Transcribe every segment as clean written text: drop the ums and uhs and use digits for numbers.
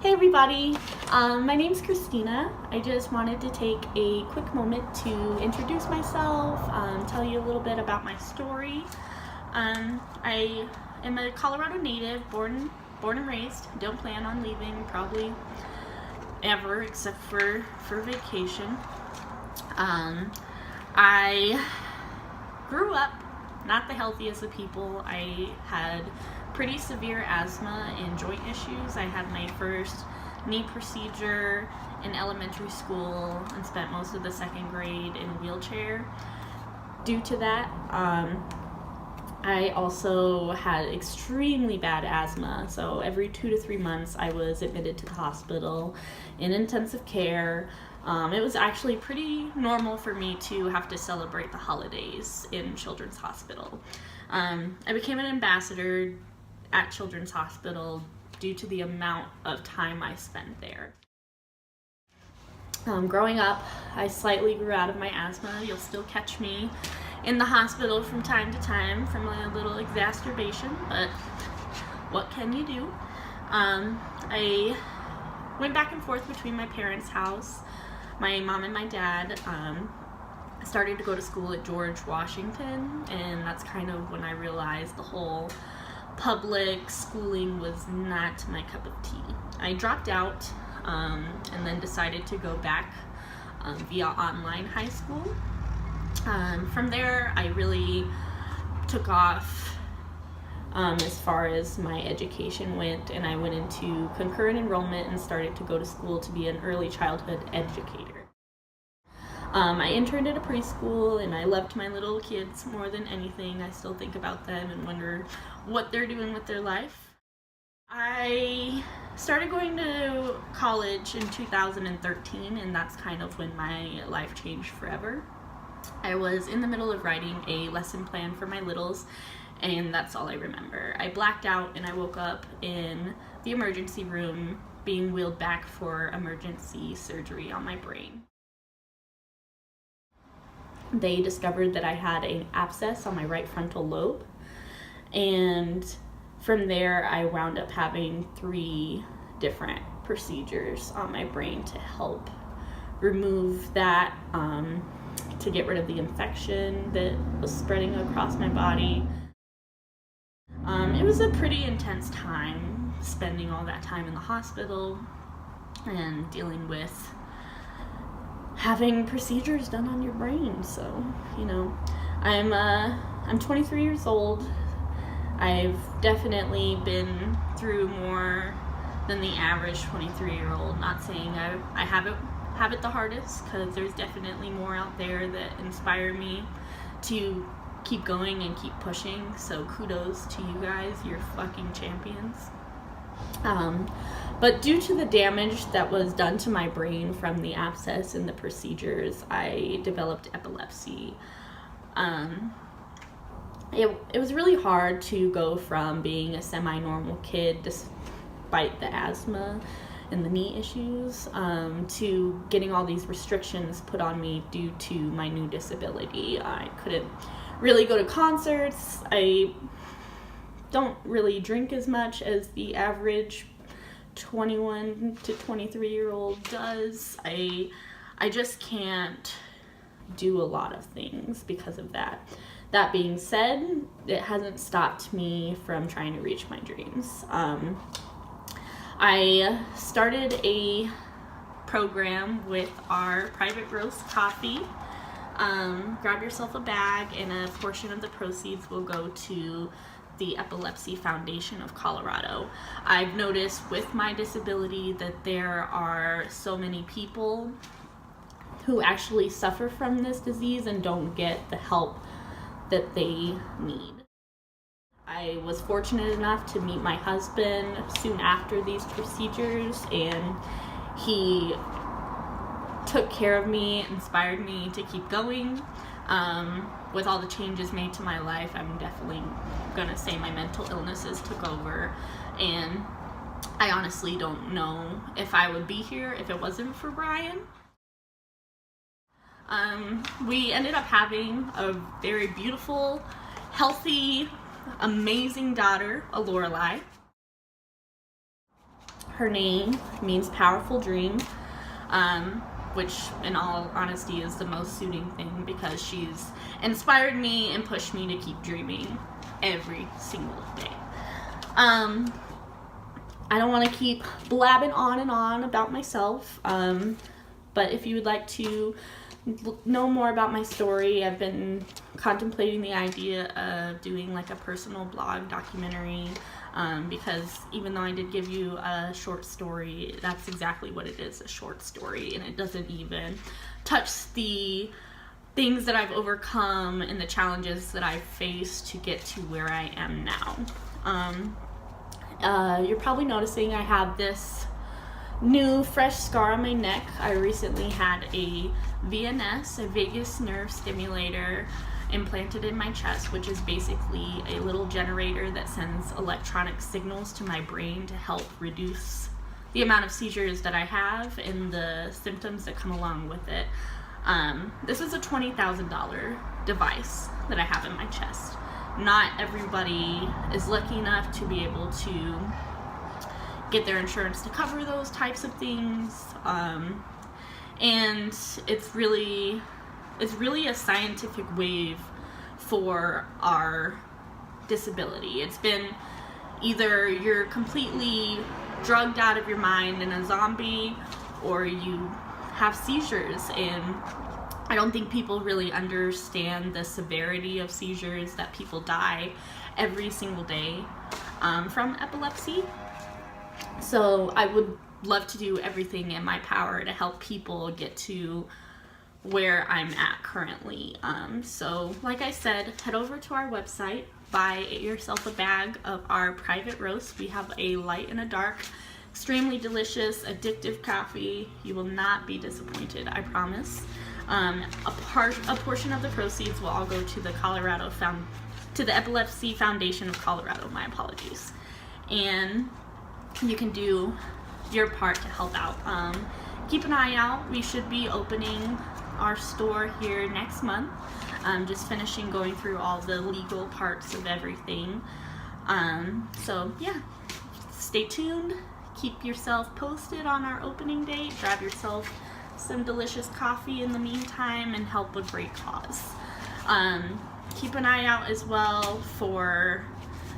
Hey everybody, my name's Christina. I just wanted to take a quick moment to introduce myself, tell you a little bit about my story. I am a Colorado native, born and raised. Don't plan on leaving probably ever except for vacation. I grew up not the healthiest of people. I had pretty severe asthma and joint issues. I had my first knee procedure in elementary school and spent most of the second grade in a wheelchair. Due to that, I also had extremely bad asthma, so every 2 to 3 months I was admitted to the hospital in intensive care. It was actually pretty normal for me to have to celebrate the holidays in Children's Hospital. I became an ambassador at Children's Hospital due to the amount of time I spent there. Growing up, I slightly grew out of my asthma. You'll still catch me in the hospital from time to time from a little exacerbation, but what can you do? I went back and forth between my parents' house. My mom and my dad started to go to school at George Washington, and that's kind of when I realized the whole public schooling was not my cup of tea. I dropped out and then decided to go back via online high school. From there, I really took off as far as my education went, and I went into concurrent enrollment and started to go to school to be an early childhood educator. I interned at a preschool, and I loved my little kids more than anything. I still think about them and wonder what they're doing with their life. I started going to college in 2013, and that's kind of when my life changed forever. I was in the middle of writing a lesson plan for my littles, and that's all I remember. I blacked out and I woke up in the emergency room being wheeled back for emergency surgery on my brain. They discovered that I had an abscess on my right frontal lobe, and from there I wound up having 3 different procedures on my brain to help remove that, to get rid of the infection that was spreading across my body. It was a pretty intense time, spending all that time in the hospital and dealing with having procedures done on your brain. So, you know, I'm 23 years old. I've definitely been through more than the average 23-year-old. Not saying I have it the hardest, because there's definitely more out there that inspire me to keep going and keep pushing. So kudos to you guys, you're fucking champions. But due to the damage that was done to my brain from the abscess and the procedures, I developed epilepsy. It was really hard to go from being a semi-normal kid, despite the asthma and the knee issues, to getting all these restrictions put on me due to my new disability. I couldn't really go to concerts. I don't really drink as much as the average 21 to 23-year-old does. I just can't do a lot of things because of that. That being said, it hasn't stopped me from trying to reach my dreams. I started a program with our private roast coffee. Grab yourself a bag, and a portion of the proceeds will go to the Epilepsy Foundation of Colorado. I've noticed with my disability that there are so many people who actually suffer from this disease and don't get the help that they need. I was fortunate enough to meet my husband soon after these procedures, and he took care of me, inspired me to keep going. With all the changes made to my life, I'm definitely gonna say my mental illnesses took over, and I honestly don't know if I would be here if it wasn't for Brian. We ended up having a very beautiful, healthy, amazing daughter, a Lorelei. her name means powerful dream, which in all honesty is the most suiting thing, because she's inspired me and pushed me to keep dreaming every single day. I don't want to keep blabbing on and on about myself, but if you would like to know more about my story, I've been contemplating the idea of doing like a personal blog documentary, because even though I did give you a short story, that's exactly what it is, a short story, and it doesn't even touch the things that I've overcome and the challenges that I've faced to get to where I am now. You're probably noticing I have this new fresh scar on my neck. I recently had a VNS, a vagus nerve stimulator, implanted in my chest, which is basically a little generator that sends electronic signals to my brain to help reduce the amount of seizures that I have and the symptoms that come along with it. This is a $20,000 device that I have in my chest. Not everybody is lucky enough to be able to get their insurance to cover those types of things, and it's really a scientific wave for our disability. It's been either you're completely drugged out of your mind and a zombie, or you have seizures, and I don't think people really understand the severity of seizures, that people die every single day from epilepsy. So I would love to do everything in my power to help people get to where I'm at currently. So like I said, head over to our website, buy yourself a bag of our private roast. We have a light and a dark, extremely delicious, addictive coffee. You will not be disappointed, I promise. A portion of the proceeds will all go to the to the Epilepsy Foundation of Colorado. My apologies. And you can do your part to help out. Keep an eye out. We should be opening our store here next month. Just finishing going through all the legal parts of everything. So yeah, stay tuned. Keep yourself posted on our opening date. Grab yourself some delicious coffee in the meantime and help a great cause. Keep an eye out as well for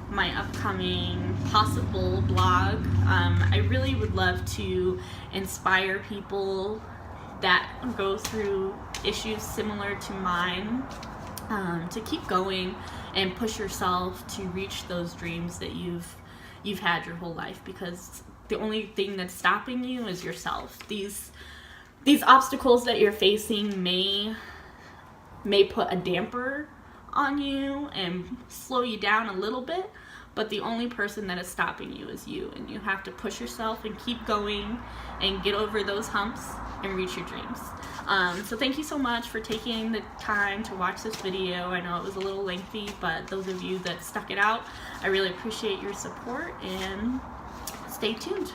my upcoming possible blog. I really would love to inspire people that go through issues similar to mine, to keep going and push yourself to reach those dreams that you've had your whole life, because the only thing that's stopping you is yourself. These obstacles that you're facing may put a damper on you and slow you down a little bit, but the only person that is stopping you is you, and you have to push yourself and keep going and get over those humps and reach your dreams. So thank you so much for taking the time to watch this video. I know it was a little lengthy, but those of you that stuck it out, I really appreciate your support, and stay tuned.